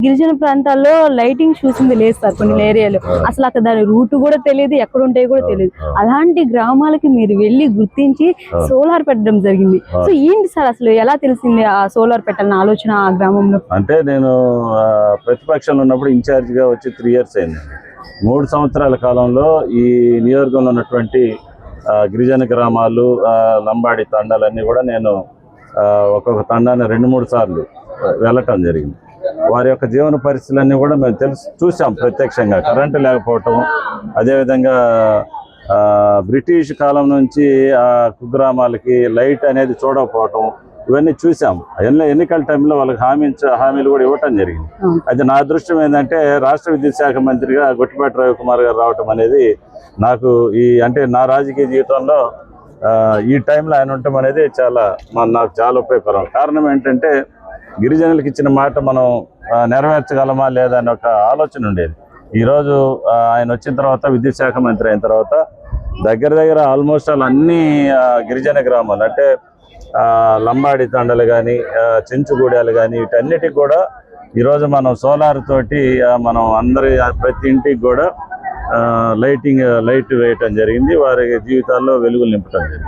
గిరిజన ప్రాంతాల్లో లైటింగ్ చూసింది లేదు సార్ కొన్ని ఏరియాలో. అసలు అక్కడ దాని రూట్ కూడా తెలియదు, ఎక్కడ ఉంటాయో కూడా తెలియదు. అలాంటి గ్రామాలకి మీరు వెళ్ళి గుర్తించి సోలార్ పెట్టడం జరిగింది. సో ఏంటి సార్ అసలు ఎలా తెలిసింది ఆ సోలార్ పెట్టాలని ఆలోచన ఆ గ్రామంలో? అంటే నేను ప్రతిపక్షంలో ఉన్నప్పుడు ఇన్ఛార్జ్ గా వచ్చి 3 years అయింది. 3 సంవత్సరాల కాలంలో ఈ నియోజకవర్గంలో ఉన్నటువంటి గిరిజన గ్రామాలు, లంబాడి తండాలన్నీ కూడా నేను ఒక్కొక్క తండాన్ని 2-3 సార్లు వెళ్ళటం జరిగింది. వారి యొక్క జీవన పరిస్థితులన్నీ కూడా మేము చూసాం ప్రత్యక్షంగా. కరెంటు లేకపోవటం, అదేవిధంగా బ్రిటిష్ కాలం నుంచి ఆ కుగ్రామాలకి లైట్ అనేది చూడకపోవటం, ఇవన్నీ చూసాం. ఎన్నికల టైంలో వాళ్ళకి హామీలు కూడా ఇవ్వటం జరిగింది. అయితే నా అదృష్టం ఏంటంటే రాష్ట్ర విద్యుత్ శాఖ మంత్రిగా గొట్టిపాటి రవికుమార్ గారు రావటం అనేది నాకు అంటే నా రాజకీయ జీవితంలో ఈ టైంలో ఆయన ఉండటం అనేది నాకు చాలా ఉపయోగకరం. కారణం ఏంటంటే గిరిజనులకు ఇచ్చిన మాట మనం నెరవేర్చగలమా లేదా అనే ఒక ఆలోచన ఉండేది. ఈరోజు ఆయన వచ్చిన తర్వాత, విద్యుత్ శాఖ మంత్రి అయిన తర్వాత దగ్గర ఆల్మోస్ట్ అన్ని గిరిజన గ్రామాలు అంటే లంబాడి తండలు కానీ, చెంచుగూడాలు కానీ, వీటన్నిటికి కూడా ఈరోజు మనం సోలార్ తోటి మనం ప్రతి ఇంటికి కూడా లైట్ వేయటం జరిగింది. వారి జీవితాల్లో వెలుగులు నింపటం జరిగింది.